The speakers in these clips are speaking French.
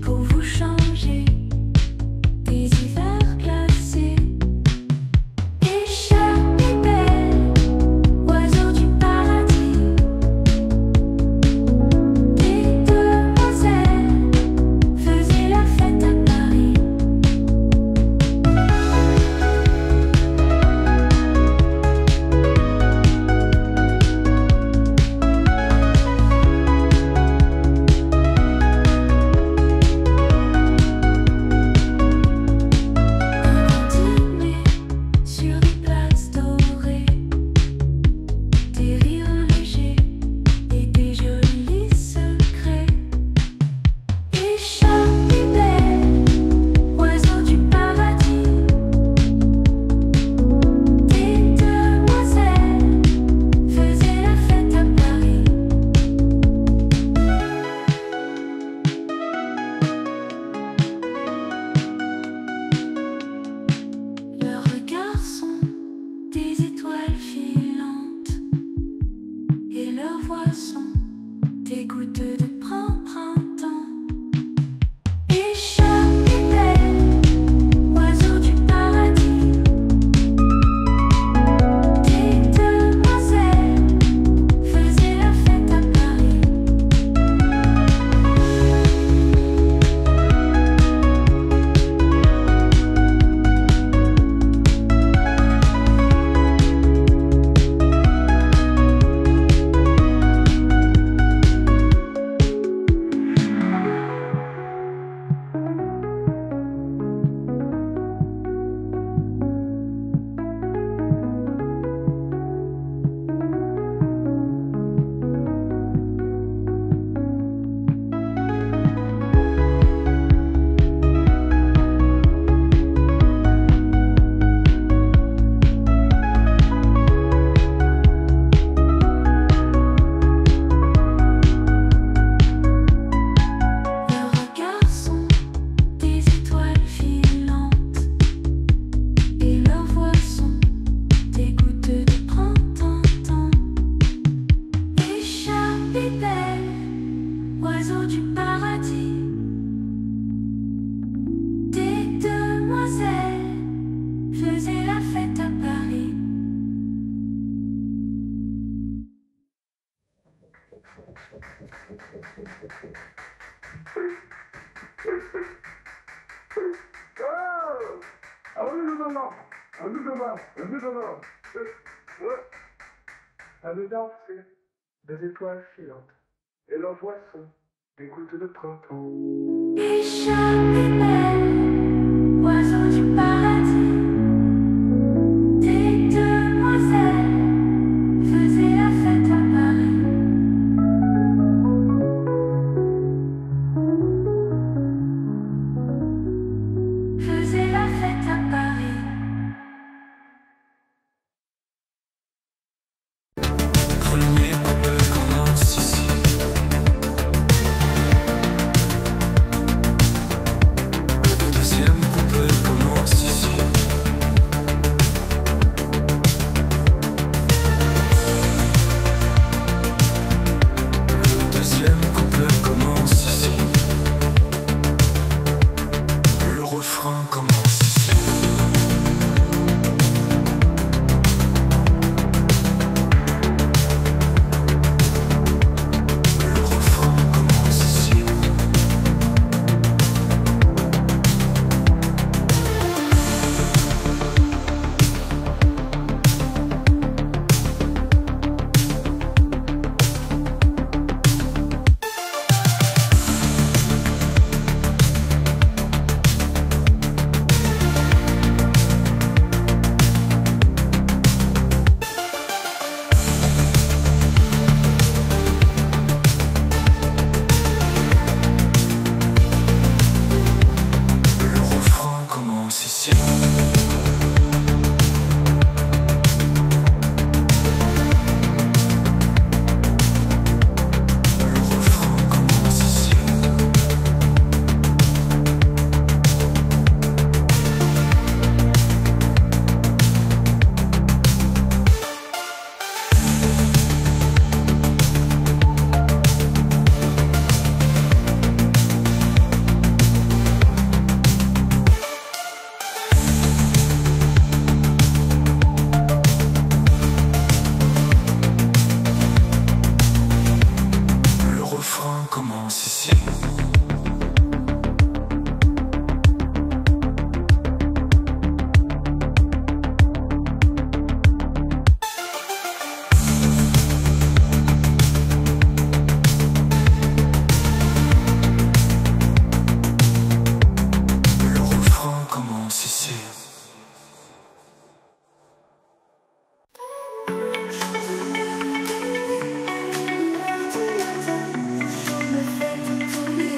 Pour vous changer des hivers glacés. non, un peu demain, un peu demain. À nous danser, des étoiles filantes, et leurs voix sont des gouttes de printemps. Oiseaux du paradis, des demoiselles faisaient la fête à Paris. Faisaient la fête à Paris. Premier couple commence ici. Deuxième couple commence ici. Le deuxième couple commence ici. Le refrain commence ici. Le refrain commence ici. Le refrain commence ici. Le refrain commence ici. Le refrain commence ici. Le refrain commence ici. Me fait oublier.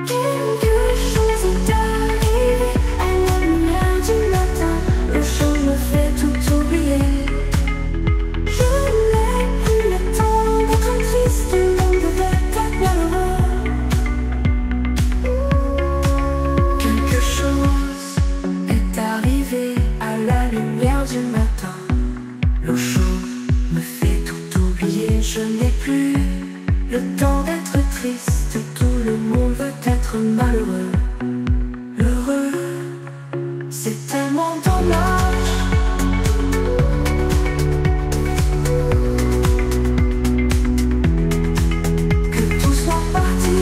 Quelque chose est arrivé à la lumière du matin. Le chaud me fait tout oublier. Je n'ai plus le temps d'être triste, le monde devait être malheureux. Quelque chose est arrivé à la lumière du matin. L'eau chaude me fait tout oublier. Je n'ai plus le temps d'être triste, tout le monde veut être malheureux. Heureux, c'est tellement dommage. Que tout soit parti.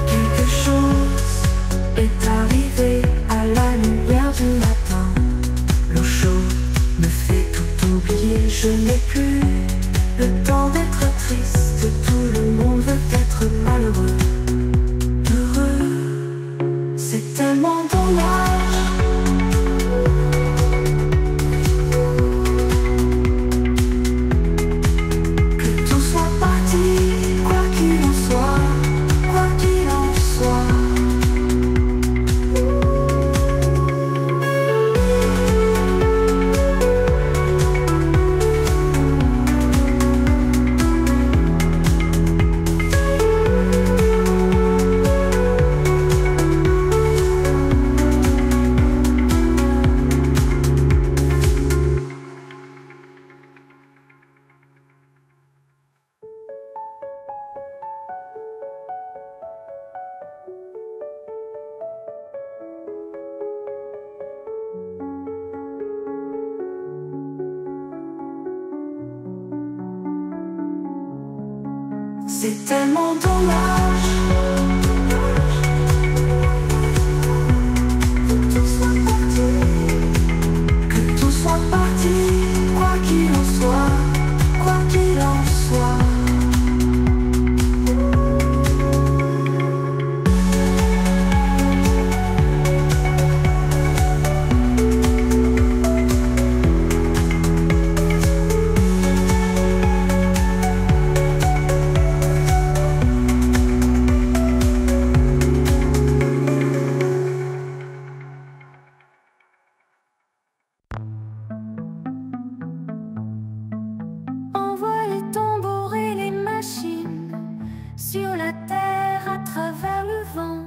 Quelque chose est arrivé à la lumière du matin. L'eau chaude me fait tout oublier. Je n'ai plus le temps d'être triste. Tout le monde veut être malheureux. Heureux, c'est tellement dommage. Que tout soit parti, quoi qu'il en soit, quoi qu'il en soit. C'est tellement dommage que tout soit parti, quoi qu'il en soit, quoi qu'il en soit. Envoie les tambours et les machines sur la terre à travers le vent.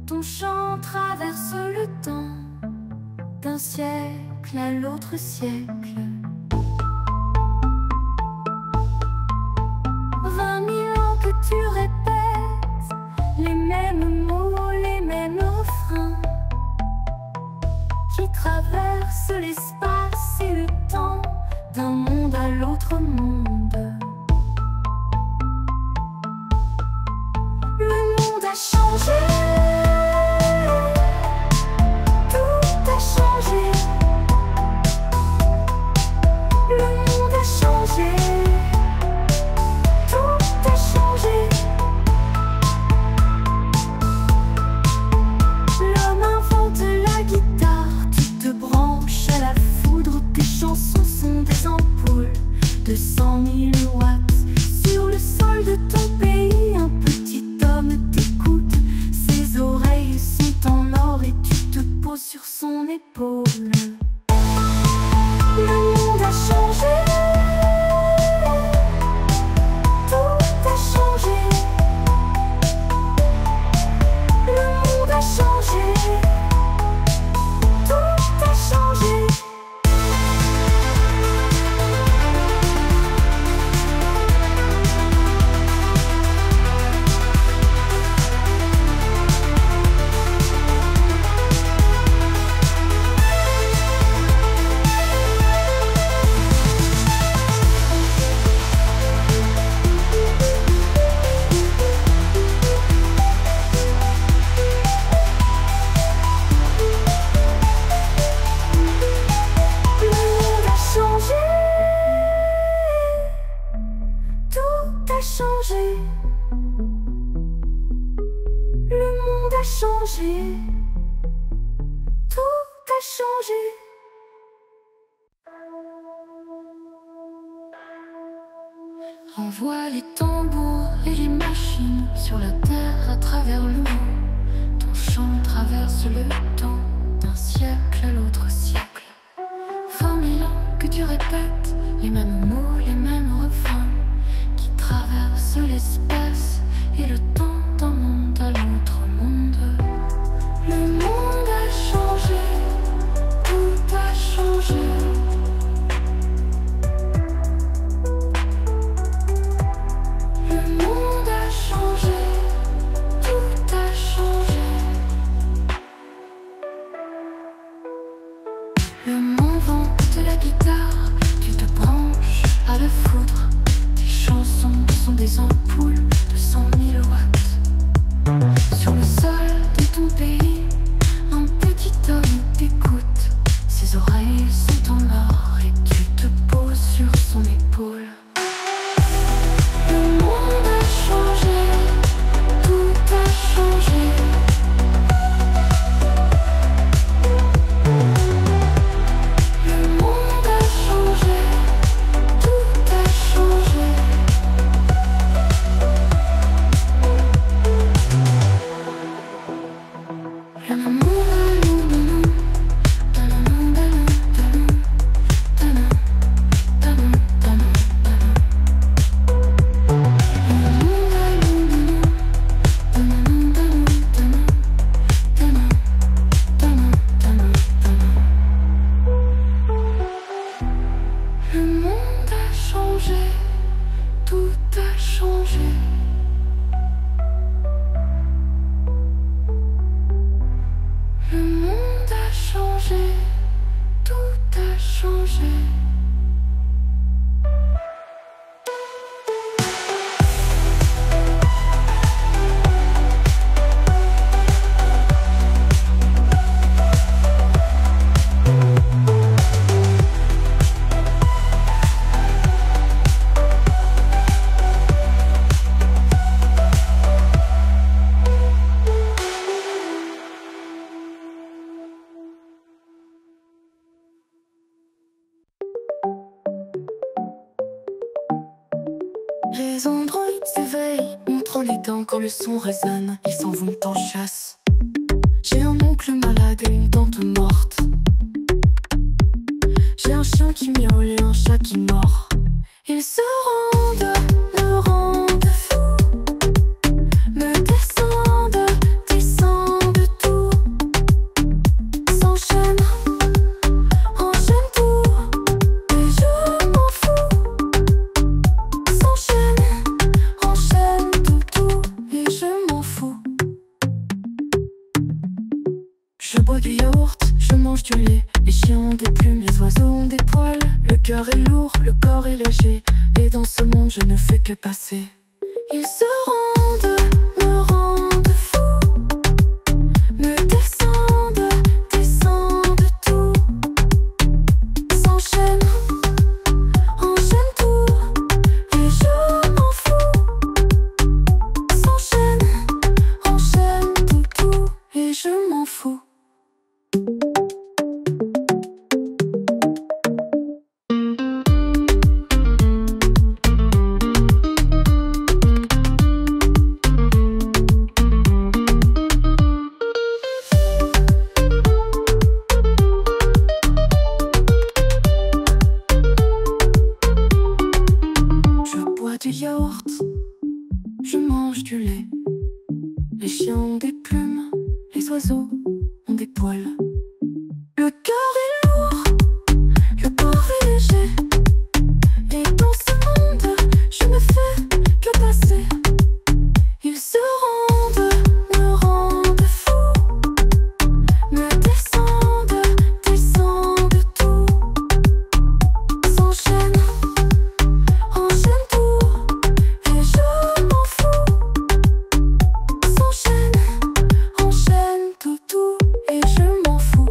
Ton chant traverse le temps d'un siècle à l'autre siècle. 20 000 ans que tu répètes les mêmes mots, les mêmes refrains qui traversent l'espace et le temps d'un monde à l'autre monde. Le monde a changé, tout a changé. Le monde a changé, tout a changé. L'homme invente la guitare, tu te branches à la foudre, tes chansons sont des ampoules de 100 000 watts. Sur le sol de ton pays, un petit homme t'écoute. Ses oreilles sont en or et tu te poses sur son épaule. Le monde a changé, tout a changé. Le monde a changé, tout a changé. Le monde a changé, tout a changé. Le monde a changé, tout a changé. Envoie les tambours et les machines sur la terre à travers le monde. Ton chant traverse le temps d'un siècle à l'autre siècle. 20 000 ans que tu répètes les mêmes mots, les mêmes refrains qui traversent l'espace et le temps d'un monde à l'autre monde. Le monde a changé, tout a changé. Le monde a changé, le son résonne, ils s'en vont en chasse. J'ai un oncle malade et une tante morte. J'ai un chien qui miaule et un chat qui mord. Ils se rendent, me rendent fou, me descendent, descendent tout. S'enchaînent, enchaînent tout, et je m'en fous. S'enchaînent, enchaînent tout, et je m'en fous. Je bois du yaourt, je mange du lait. Les chiens ont des plumes, les oiseaux ont des poils. Le cœur est lourd, le corps est léger. Et dans ce monde je ne fais que passer. Ils se rendent, me rendent fou, me descendent, descendent tout. S'enchaînent, enchaînent tout, et je m'en fous. S'enchaînent, enchaînent tout, et je m'en fous. Du yaourt, je mange du lait. Les chiens ont des plumes, les oiseaux ont des poils. Le cœur est lourd, le corps est léger. Et dans ce monde, je ne fais que passer. Ils se rendent, me rendent fou, me descendent, descendent tout. S'enchaînent, enchaînent tout, et je m'en fous. S'enchaînent, enchaînent tout, et je m'en fous.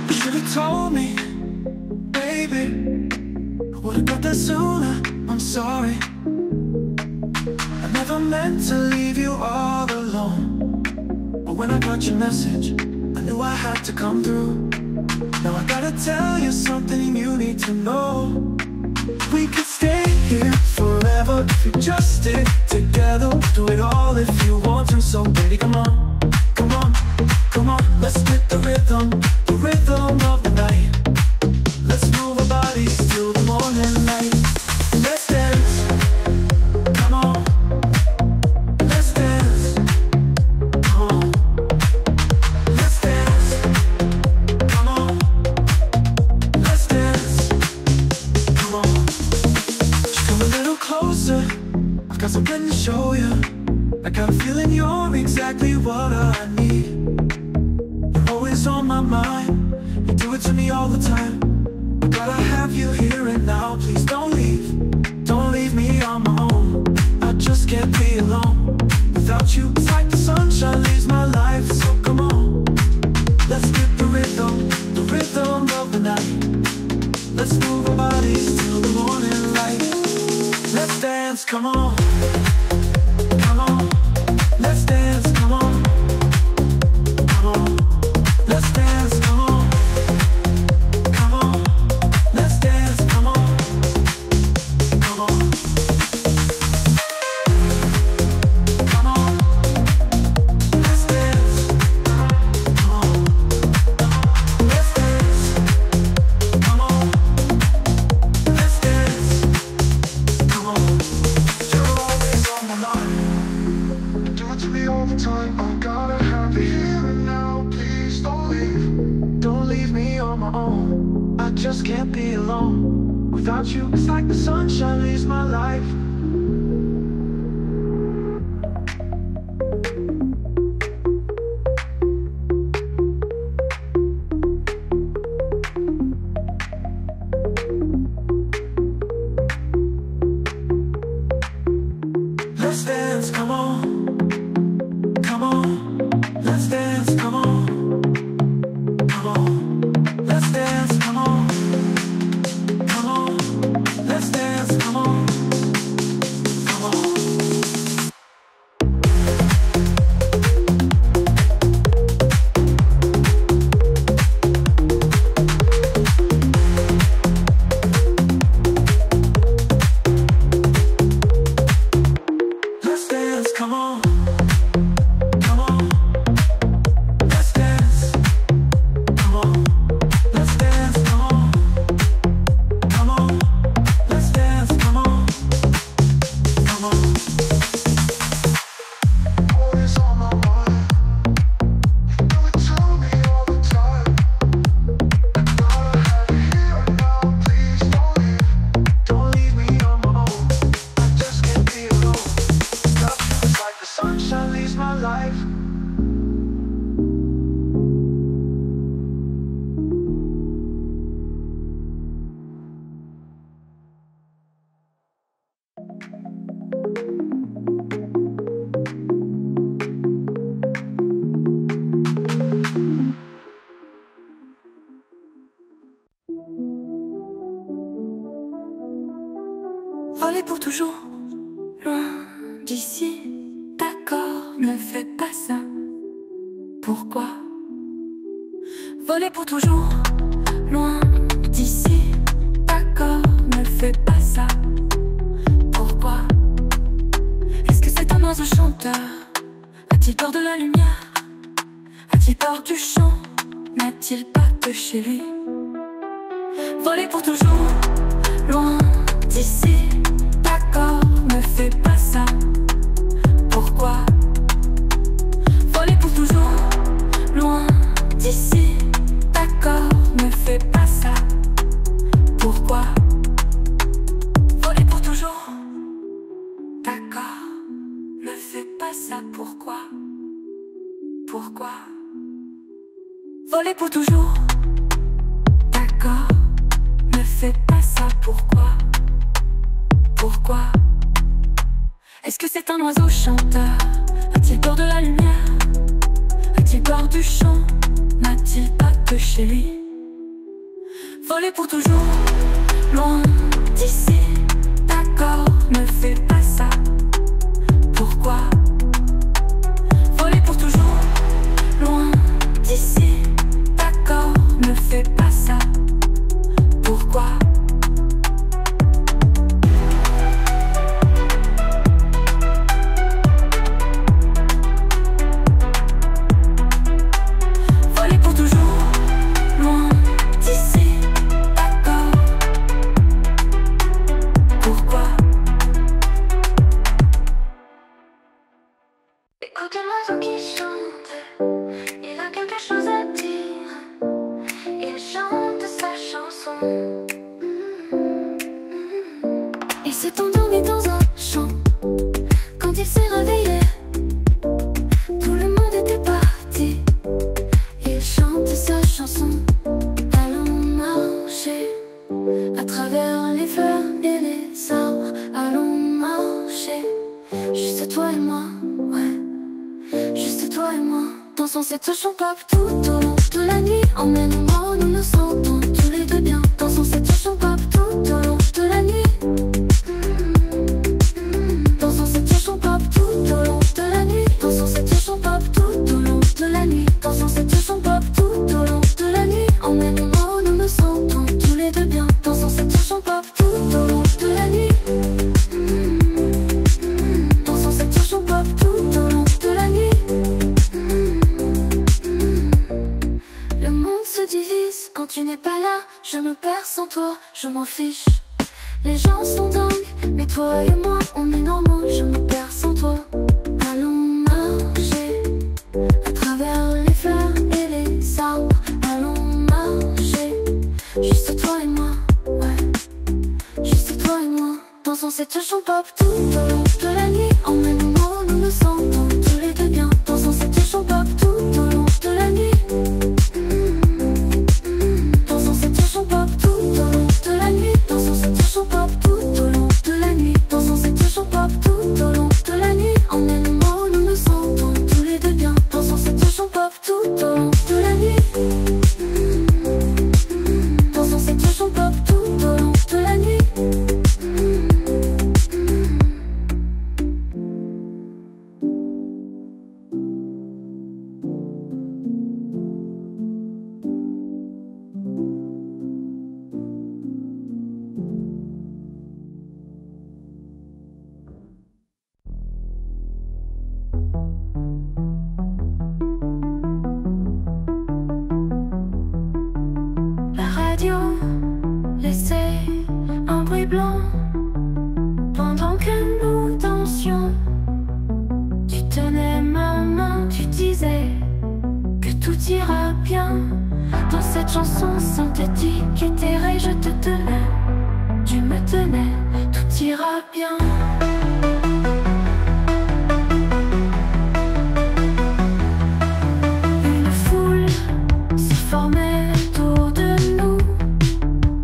You should've told me, baby. I would've got there sooner, I'm sorry. I never meant to leave you all alone. But when I got your message, I knew I had to come through. Now I gotta tell you something you need to know. We could stay here forever if we just stick together. Do it all if you want to, so baby, come on, come on, come on. Let's split the rhythm of the night. Let's move our bodies till the morning light. Let's dance, come on. Let's dance, come on. Let's dance, come on. Let's dance, come on. Just come a little closer, I've got something to show you. I got a feeling you're exactly what I need. You're always on my mind, you do it to me all the time. I gotta have you here and now, please don't leave me on my own. I just can't be alone without you. It's like the sunshine leaves my life, so come on. Let's get the rhythm of the night. Let's move our bodies till the morning light. Let's dance, come on. Come on, let's dance, come on. Come on, let's dance, come on. Come on, let's dance, come on. Come on. Come on, let's dance. Come on, let's dance. Come on, let's dance. Come on. You're always on my mind. Do it to me all the time. I gotta have you here and now. Please don't leave me on my own. I just can't be alone without you. It's like the sunshine leaves my life. Let's dance, come on. Come on. Let's dance, come on. Come on. Let's dance, come on. Come on. Let's dance, come on. voler pour toujours, loin d'ici. D'accord, ne fais pas ça. Pourquoi? Voler pour toujours, loin d'ici. D'accord, ne fais pas ça. Pourquoi? Est-ce que c'est un oiseau chanteur? A-t-il peur de la lumière? A-t-il peur du chant? N'a-t-il pas de chez lui? Voler pour toujours, loin d'ici. D'accord, ne fais pas ça. Pourquoi? Voler pour toujours, loin d'ici. D'accord, ne fais pas ça. Pourquoi? Voler pour toujours. D'accord, ne fais pas ça. Pourquoi? Pourquoi? Voler pour toujours. D'accord, ne fais pas ça. Pourquoi? Pourquoi? Est-ce que c'est un oiseau chanteur? A-t-il peur de la lumière? A-t-il peur du chant? N'a-t-il pas de chez lui? Voler pour toujours, loin d'ici. D'accord, ne fais pas ça. Pourquoi? Voler pour toujours, loin d'ici. D'accord, ne fais pas ça. Pourquoi? Voler pour toujours, loin d'ici. D'accord. Pourquoi? Écoute l'oiseau qui chante, il a quelque chose à dire. Il chante sa chanson. Il s'est endormi dans un champ. Quand il s'est réveillé, tout le monde était parti. Il chante sa chanson. Allons marcher à travers les fleurs et les arbres. Allons marcher, juste toi et moi, ouais, juste toi et moi. Dansons cette chanson pop tout au long de la nuit. Emmène-moi, nous nous sentons tous les deux bien. Dansons cette chanson pop tout au long de la nuit. Dansons cette chanson pop tout au long de la nuit. Dansons cette chanson pop tout au long de la nuit. Dansons cette chanson pop tout au long de la nuit. Emmène-moi, nous nous sentons tous les deux bien. Dansons cette chanson pop tout au long de la nuit. Dansons cette chanson pop tout au long de la nuit. Le monde se divise quand tu n'es pas là. Je me perds sans toi, je m'en fiche. Les gens sont dingues, mais toi et moi, on est normaux. Je me perds sans toi. Allons marcher à travers les fleurs et les arbres. Allons marcher, juste toi et moi, ouais, juste toi et moi. Dansons cette chanson pop tout au long de la nuit. Emmène-moi, nous nous sentons tous les deux bien. Dansons cette chanson pop tout au long de la nuit. Dansons cette chanson pop tout au long de la nuit. Dansons cette chanson pop tout au long de la nuit. Dansons cette chanson pop tout au long de la nuit. Emmène-moi, nous nous sentons tous les deux bien. Dansons cette chanson pop tout au long de la nuit. Dansons cette chanson pop tout au long de la nuit. La radio laissait un bruit blanc pendant que nous dansions. Tu tenais ma main, tu disais que tout ira bien. Dans cette chanson synthétique éthérée, je te tenais, tu me tenais, tout ira bien. Une foule se formait autour de nous.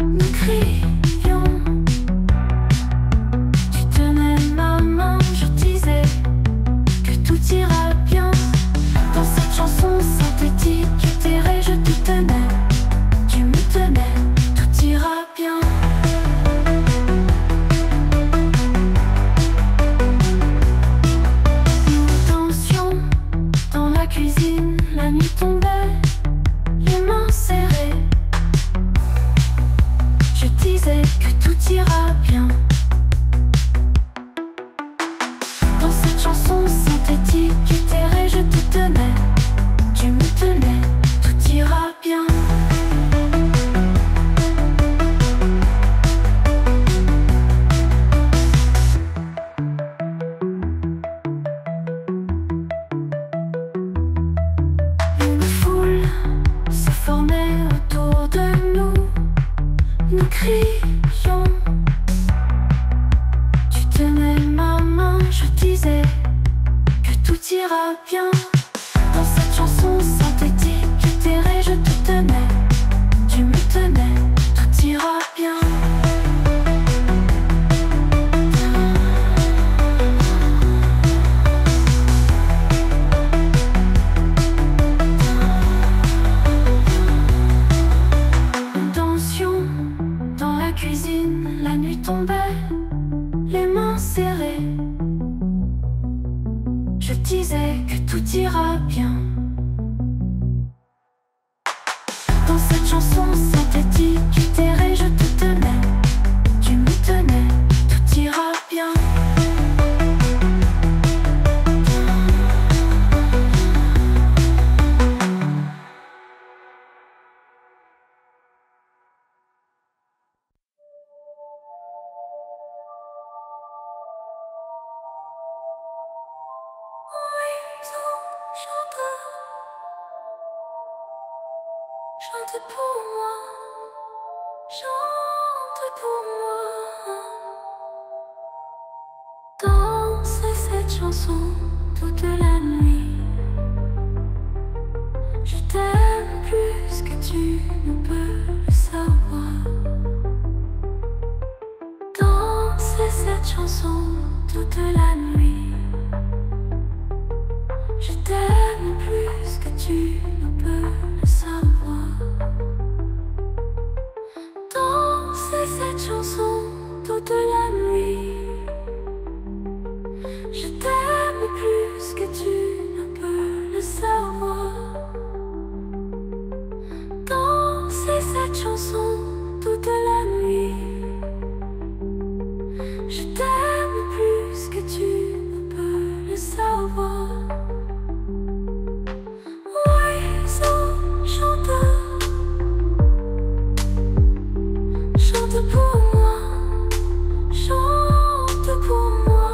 Nous crions. Tu tenais ma main, je disais que tout ira bien. Dans cette chanson synthétique éthérée, je te tenais, tu me tenais, tout ira bien. dormait autour de nous. Nous crions. Tu tenais ma main, je disais que tout ira bien. Dans cette chanson synthétique, éthérée, je te tenais. Tu me tenais, tout ira bien. Nous dansions dans la cuisine, la nuit tombait, les mains serrées. Je disais que tout ira bien. Dans cette chanson synthétique, éthérée, je te tenais. Tu me tenais, tout ira bien. Chante pour moi, chante pour moi. Danse cette chanson toute la nuit. Je t'aime plus que tu ne peux le savoir. Danse cette chanson toute la nuit. Je t'aime plus que tu ne peux le savoir. Danser cette chanson toute la nuit. Je t'aime plus que tu ne peux le savoir. Danser cette chanson toute la nuit. Je t'aime plus que tu ne peux le savoir. Oiseau chanteur, chante pour moi, chante pour moi.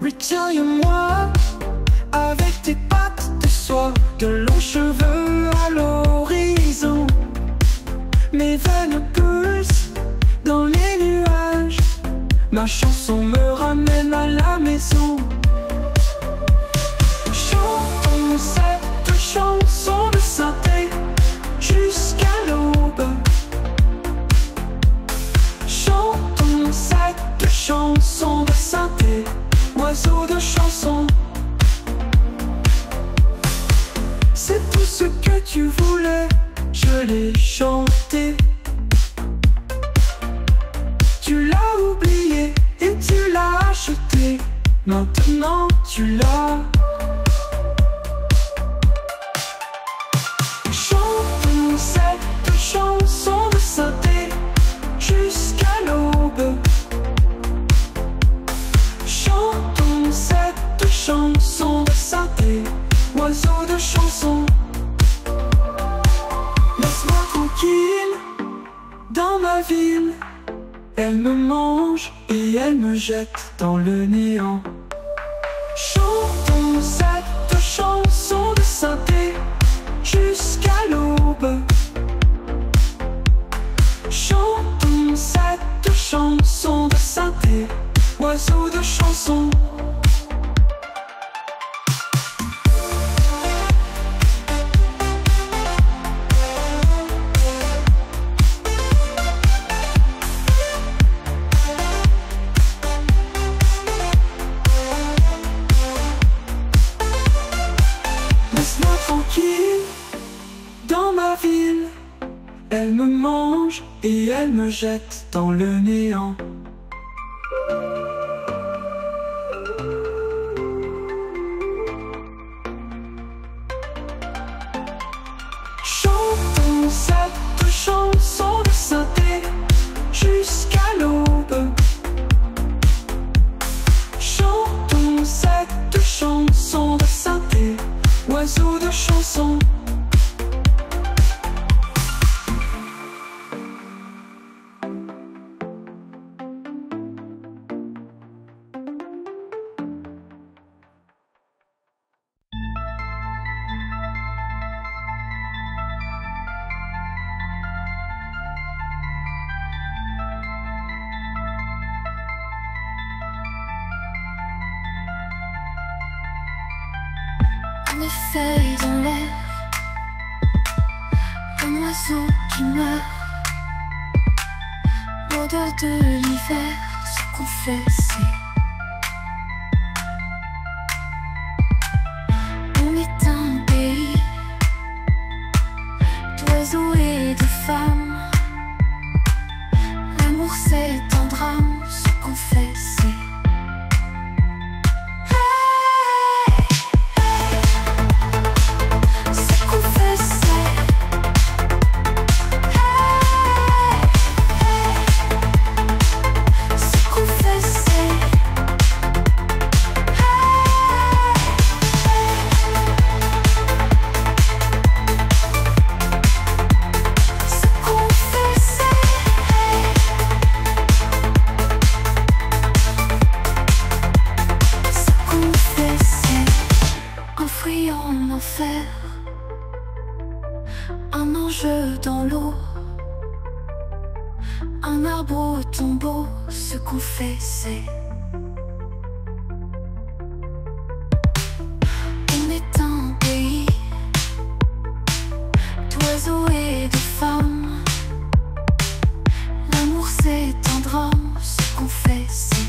Retiens-moi avec tes pattes de soie, de longs cheveux à l'horizon. Mes veines pulsent dans les nuages. Ma chanson me ramène à la maison. Chantons cette chanson de synthé jusqu'à l'aube. Chantons cette chanson de synthé, oiseau de chanson. C'est tout ce que tu voulais, je l'ai chanté. Tu l'as oublié et tu l'as acheté. Maintenant tu l'as. Chantons cette chanson de synthé jusqu'à l'aube. Chantons cette chanson de synthé, oiseau de chanson. Laisse-moi tranquille dans ma ville. Elle me mange et elle me jette dans le néant. Chantons cette chanson de synthé jusqu'à l'aube. Chantons cette chanson de synthé, oiseau de chanson. Laisse-moi tranquille dans ma ville. Elle me mange et elle me jette dans le néant. Chantons cette chanson de synthé jusqu'à l'aube. Chantons cette chanson de synthé, oiseau de chanson. Des feuilles dans l'air, un oiseau qui meurt, l'odeur de l'hiver se confesser. On est un pays d'oiseaux et de femmes. L'amour c'est un drame, se confesser. En enfer, un enjeu dans l'eau, un arbre au tombeau, se confesser. On est un pays d'oiseaux et de femmes. L'amour c'est un drame, se confesser.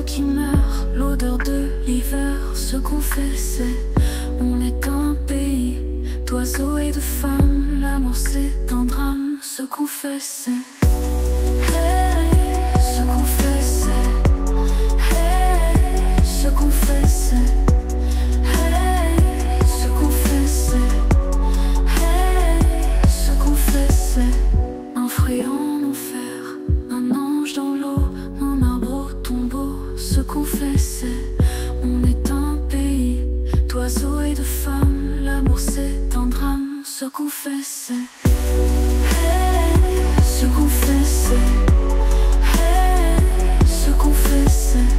Qui meurt, l'odeur de l'hiver se confessait. On est un pays d'oiseaux et de femmes. L'amour c'est un drame, se confessait. Hey, se confessait. Hey, se confessait. Hey, se confessait. Hey, se confessait. Un fruit en enfer, un ange dans l'eau, un arbre au tombeau, se confessait. On est un pays d'oiseaux et de femmes. L'amour c'est un drame, se confessait. Hey, se confessait. Hey, se confessait.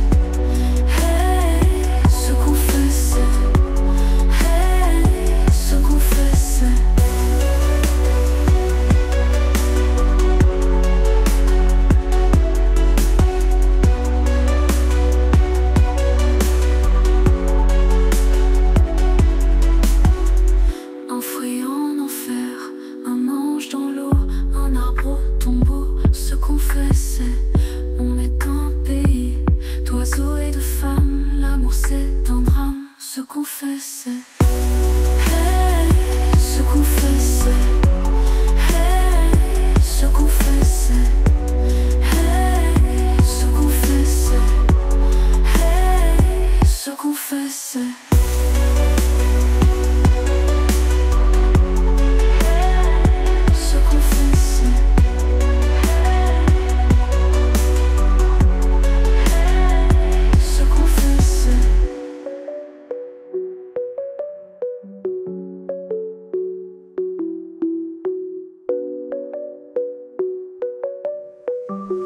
Hey, se confessait. First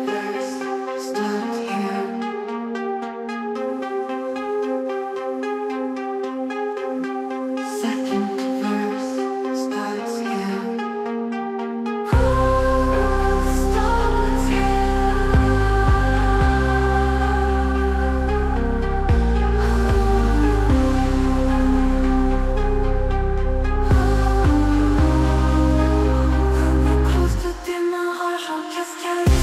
verse starts here. Second verse starts here. Chorus starts Close de démarrage en cascade.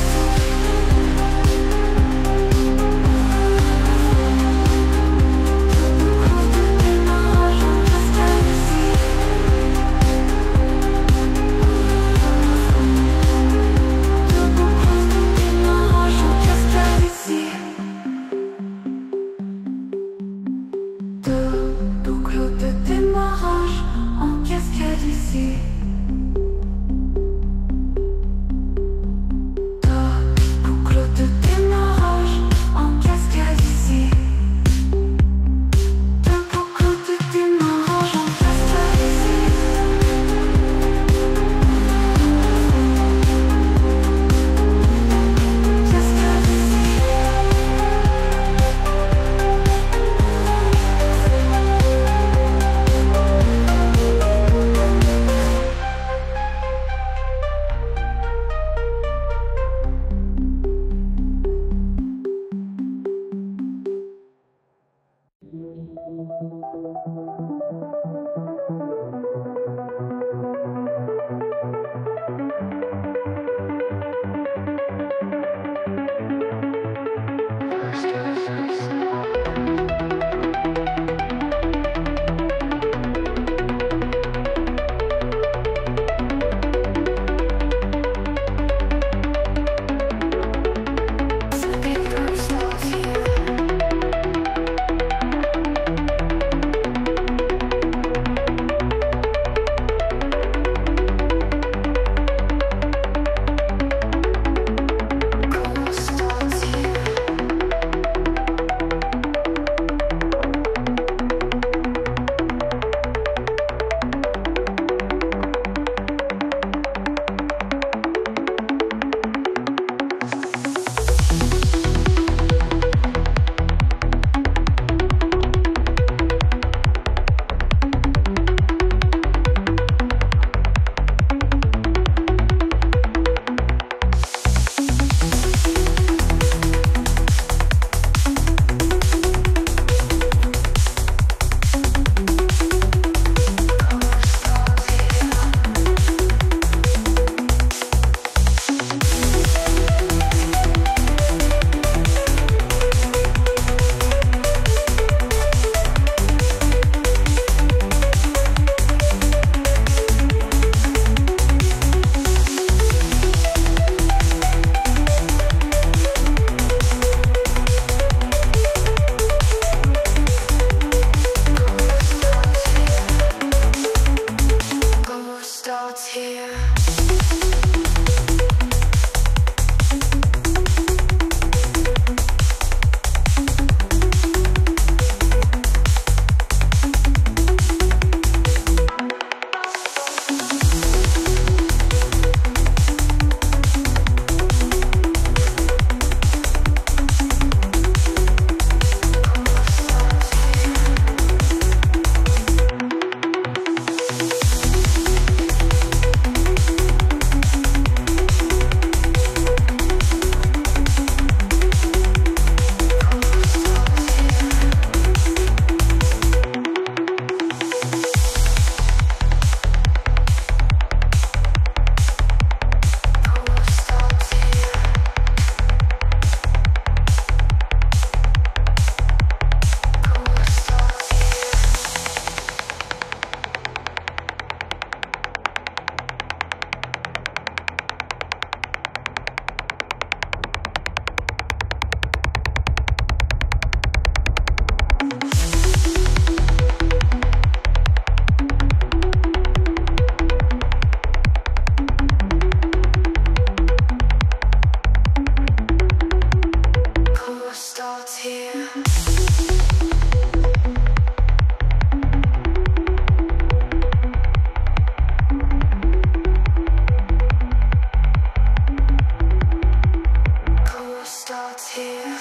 starts here.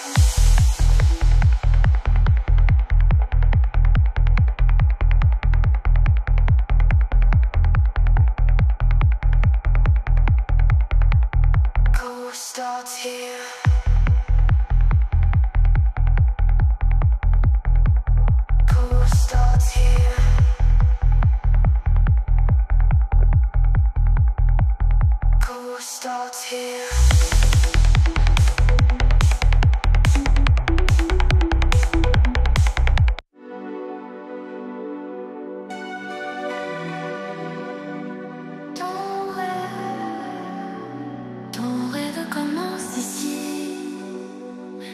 Starts here. Cool starts here. Cool starts here. Commence ici,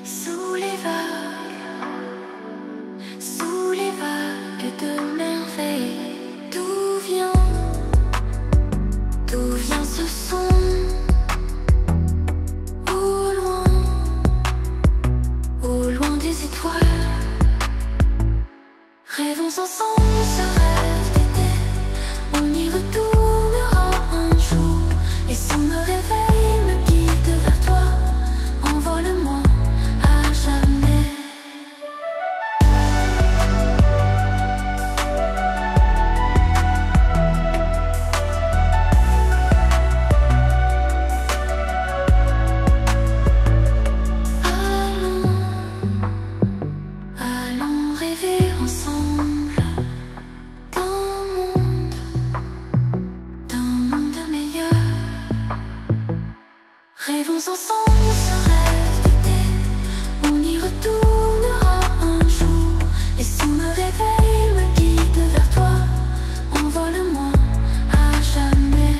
sous les vagues de merveille. D'où vient ce son? Au loin des étoiles. Rêvons ensemble ce rêve d'été. On y retournera un jour. Et si on me réveille, me guide vers toi, envole-moi à jamais. Allons rêver ensemble d'un monde meilleur. Rêvons ensemble ce rêve d'été. On y retournera un jour. Et si on me réveille, me guide vers toi, envole-moi à jamais.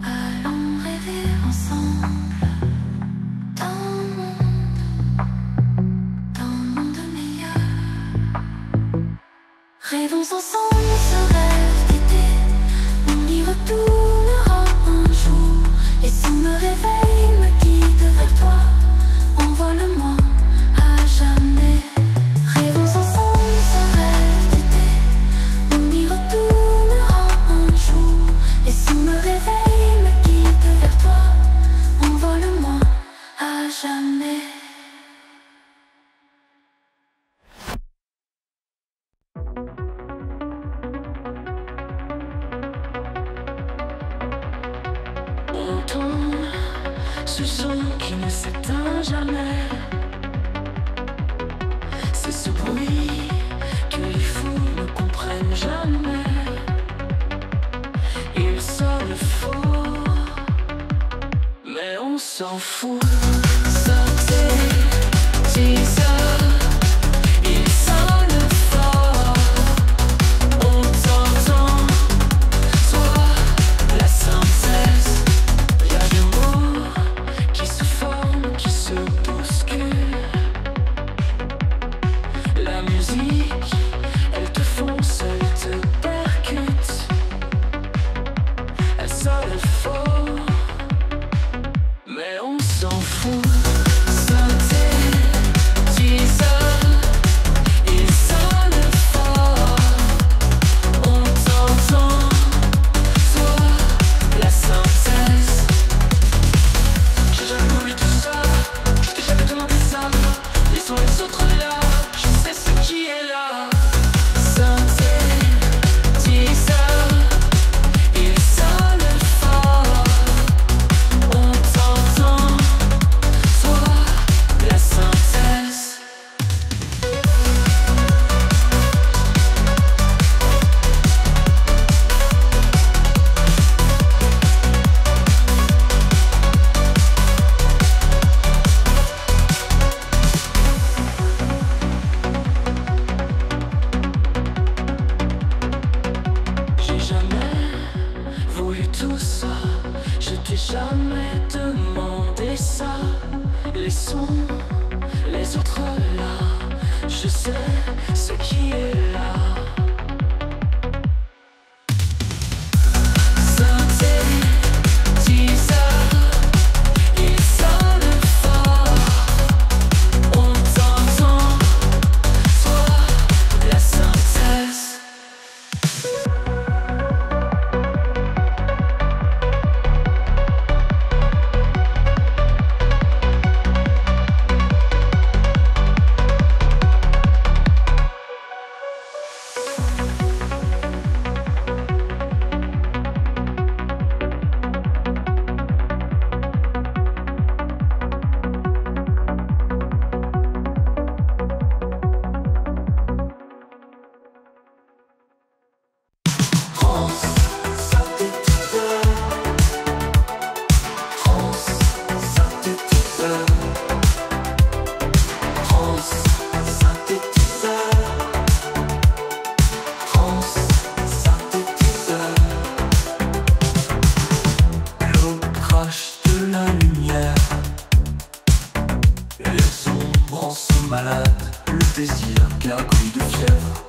Allons rêver ensemble d'un monde meilleur. Rêvons ensemble ce rêve d'été. On y retournera un jour. Et si on me réveille, me guide vers toi, envole-moi à jamais. Rêvons ensemble ce rêve d'été. On y retournera un jour. Et si on me réveille, me guide vers toi, envole-moi à jamais. On tombe, ce son qui ne s'éteint jamais. C'est ce bruit que les fous ne comprennent jamais. Il sonne faux, mais on s'en fout. Sortez, teaser, il sonne fort. On t'entend, toi, la synthèse. Y'a des mots qui se forment, qui se bousculent. La musique, elle te fonce, elle te percute. Elle sonne faux, mais on s'en fout. Sortez, teaser, il sonne fort. On t'entend, toi, la synthèse. J'ai jamais voulu tout ça, je t'ai jamais demandé ça. Laissons les autres là, je sais ce qui est là. Synthé, teaser, il sonne fort. On t'entend, toi, la synthèse. J'ai jamais voulu tout ça, je t'ai jamais demandé ça. Les sons, les autres là, je sais ce qui est là. Synthé, teaser, il sonne fort. Et les ombres en sont malades, le désir gargouille de fièvre.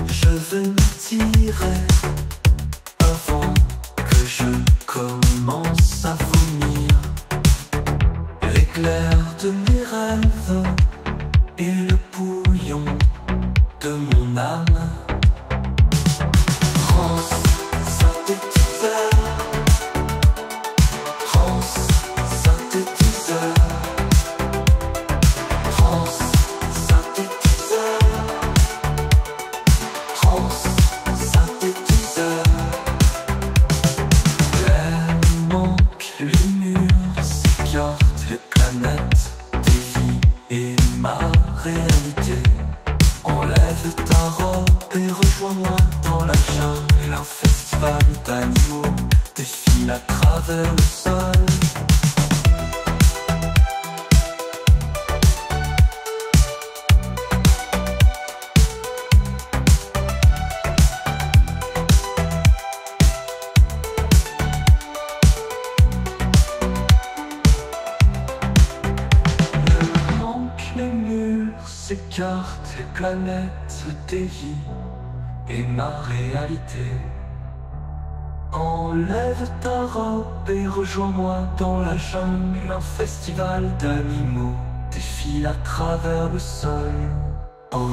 Je vais me tirer avant que je commence à vomir. L'éclair de mes rêves et le bouillon de mon âme. France, synthétiseur. France, synthétiseur. France, synthétiseur. France, synthétiseur. L'air manque, les murs s'écartent, les planètes dévient et ma réalité. Enlève ta robe et rejoins-moi dans la jungle. Un festival d'animaux défile à travers le sol. Le manque, les murs s'écartent, les planètes dévient et ma réalité. Enlève ta robe et rejoins-moi dans la jungle. Un festival d'animaux défile à travers le sol. Oh.